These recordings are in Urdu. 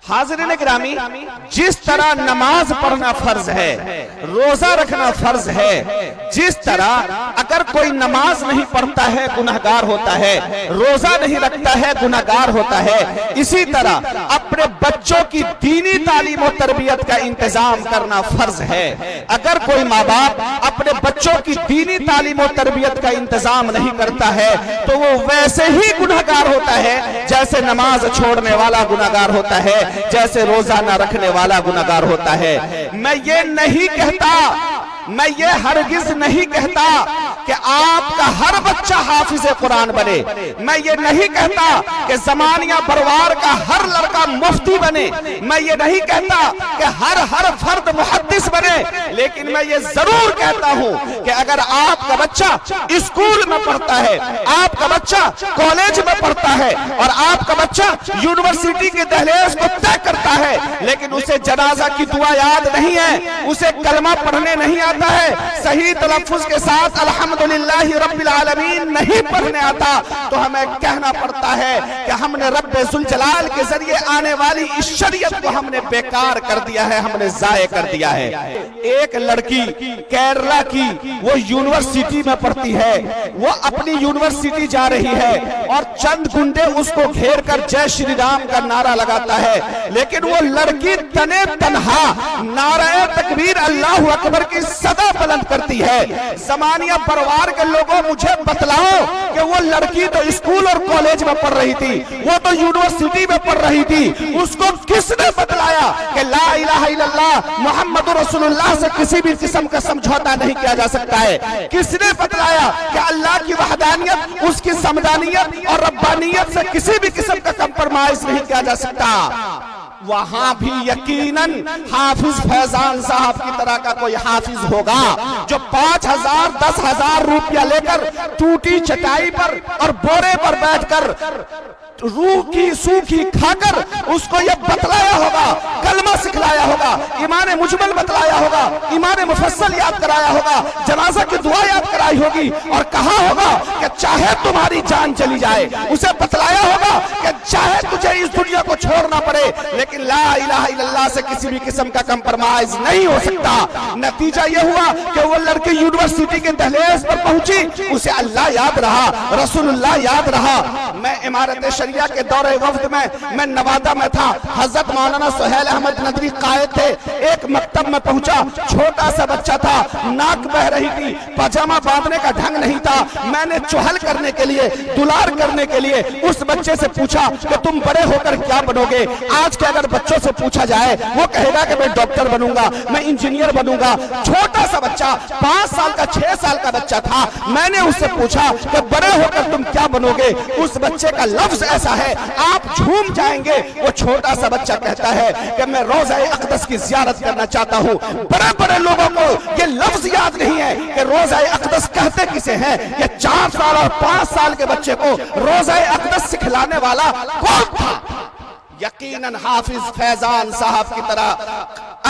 حاضرین گرامی، جس طرح نماز پڑھنا فرض ہے، روزہ رکھنا فرض ہے، جس طرح اگر کوئی نماز نہیں پڑھتا ہے گناہگار ہوتا ہے، روزہ نہیں رکھتا ہے گناہگار ہوتا ہے، اسی طرح اپنے بچوں کی دینی تعلیم و تربیت کا انتظام کرنا فرض ہے۔ اگر کوئی ماں باپ اپنے بچوں کی دینی تعلیم و تربیت کا انتظام نہیں کرتا ہے تو وہ ویسے ہی گناہگار ہوتا ہے جیسے نماز چھوڑنے والا گناہگار ہوتا ہے، جیسے روزہ نہ رکھنے والا گناہگار ہوتا ہے۔ میں یہ نہیں کہتا، میں یہ ہرگز نہیں کہتا کہ آپ کا ہر بچہ حافظ قرآن بنے، میں یہ نہیں کہتا کہ زمانیہ بروار کا ہر لڑکا مفتی بنے، میں یہ نہیں کہتا کہ ہر فرد محدث بنے، لیکن میں یہ ضرور کہتا ہوں کہ اگر آپ کا بچہ اسکول میں پڑھتا ہے، آپ کا بچہ کالج میں پڑھتا ہے اور آپ کا بچہ یونیورسٹی کے دہلیز کو طے کرتا ہے لیکن اسے جنازہ کی دعا یاد نہیں ہے، اسے کلمہ پڑھنے نہیں آتا ہے، صحیح تلفظ کے ساتھ الحمدللہ رب العالمین نہیں پڑھنے آتا، تو ہمیں کہنا پڑتا ہے کہ ہم نے رب ذوالجلال کے ذریعے آنے والی اس شریعت کو ہم نے بیکار کر دیا ہے، ہم نے ضائع کر دیا ہے۔ ایک لڑکی کیرلا کی وہ یونیورسٹی میں پڑھتی ہے، وہ اپنی یونیورسٹی جا رہی ہے اور چند گنڈے اس کو گھیر کر جے شری رام کا نعرہ لگاتا ہے، لیکن وہ لڑکی تنے تنہا نعرہ تکبیر اللہ اکبر کی صدا بلند کرتی ہے۔ زمانیہ پروار کے لوگوں مجھے بتلاؤ کہ وہ لڑکی تو اسکول اور کالج میں پڑھ رہی تھی، وہ تو یونیورسٹی میں پڑھ رہی تھی، اس کو کس نے بتلایا کہ لا الہ الا اللہ محمد رسول اللہ سے کسی بھی قسم کا سمجھوتا نہیں کیا جا سکتا ہے؟ کس نے بتلایا کہ اللہ کی وحدانیت، اس کی سمدانیت اور ربانیت سے کسی بھی قسم کا کمپرمائز نہیں کیا جا سکتا؟ وہاں بھی یقیناً حافظ فیضان صاحب کی طرح کا کوئی حافظ ہوگا جو 5,000 10,000 روپیہ لے کر ٹوٹی چٹائی پر اور بورے پر بیٹھ کر روح کی سوکھی کھا کر اس کو یہ بتلایا ہوگا، کلمہ سکھلایا ہوگا، ایمان مجمل بتلایا ہوگا، ایمان مفصل یاد کرایا ہوگا، جنازہ کی دعا یاد کرائی ہوگی اور کہا ہوگا کہ چاہے تمہاری جان چلی جائے، اسے بتلایا ہوگا کہ چاہے تجھے اس دنیا کو چھوڑنا پڑے لیکن لا الہ الا اللہ سے کسی بھی قسم کا کمپرمائز نہیں ہو سکتا۔ نتیجہ یہ ہوا کہ وہ لڑکی یونیورسٹی کے دہلیز پر پہنچی، اسے اللہ یاد رہا، رسول اللہ یاد رہا۔ میں امارت شریعہ کے دور وفد میں نوادہ میں تھا، حضرت مولانا سہیل احمد ندوی قائد تھے، ایک مکتب میں پہنچا، چھوٹا سا بچہ تھا، ناک بہ رہی تھی، پاجامہ باندھنے کا ڈھنگ نہیں تھا، میں نے چہل کرنے کے لیے، دلار کرنے کے لیے اس بچے سے پوچھا کہ تم بڑے ہو کر کیا بنو گے؟ آج کے اگر بچوں سے پوچھا جائے وہ کہے گا کہ میں ڈاکٹر بنوں گا، میں انجینئر بنوں گا۔ چھوٹا سا بچہ 5 سال کا 6 سال کا بچہ تھا، میں نے اس سے پوچھا کہ بڑے ہو کر تم کیا بنو گے؟ اس بچے کا لفظ ایسا ہے آپ جھوم جائیں گے، وہ چھوٹا سا بچہ کہتا ہے کہ میں روضہ اقدس کی زیارت کرنا چاہتا ہوں۔ بڑے بڑے لوگوں کو یہ لفظ یاد نہیں ہے کہ روضہ اقدس کہتے کسے ہیں۔ یہ 4 سال اور 5 سال کے بچے کو روضہ اقدس سکھلانے والا کون تھا؟ یقیناً حافظ فیضان صاحب کی طرح،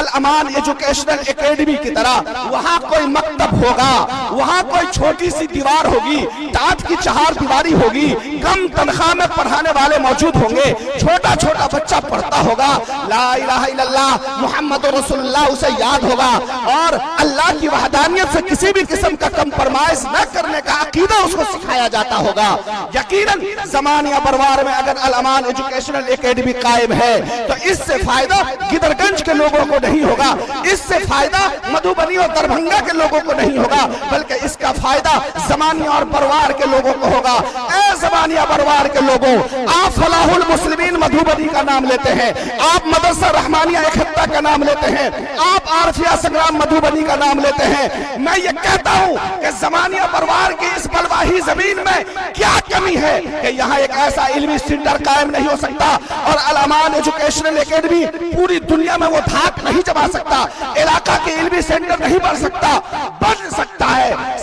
الامان ایجوکیشنل اکیڈمی کی طرح وہاں کوئی مکتب ہوگا، وہاں کوئی چھوٹی سی دیوار ہوگی، ٹاٹ کی 4 دیواری ہوگی، کم تنخواہ میں پڑھانے والے موجود ہوں گے، چھوٹا چھوٹا بچہ پڑھتا ہوگا، لا الہ الا اللہ محمد رسول اللہ اسے یاد ہوگا اور اللہ کی وحدانیت سے کسی بھی قسم کا کمپرمائز نہ کرنے کا عقیدہ اس کو سکھایا جاتا ہوگا۔ یقیناً زمانیہ بروار میں اگر الامان ایجوکیشنل اکیڈمی قائم ہے تو اس سے فائدہ گدرگنج کے لوگوں کو نہیں ہوگا، اس سے فائدہ مدھوبنی اور دربھنگا کے لوگوں کو نہیں ہوگا، بلکہ اس کا فائدہ زمانیہ اور بروار کے لوگوں کو ہوگا۔ اے زمانیہ بروار کے لوگوں، آپ فلاح المسلمین مدھوبنی کا نام لیتے ہیں، آپ مدرسہ رحمانیہ اکھتا کا نام لیتے ہیں، آپ عارفیہ سنگرام مدھوبنی کا نام لیتے ہیں۔ میں یہ کہتا ہوں کہ زمانیہ بروار کی اس بلواہی زمین میں کیا کمی ہے کہ یہاں ایک ایسا علمی سینٹر قائم نہیں ہو سکتا اور الامان ایجوکیشنل اکیڈمی پوری دنیا میں وہ دھاک نہیں جما سکتا، علاقہ کے علمی سینٹر نہیں بن سکتا ہے۔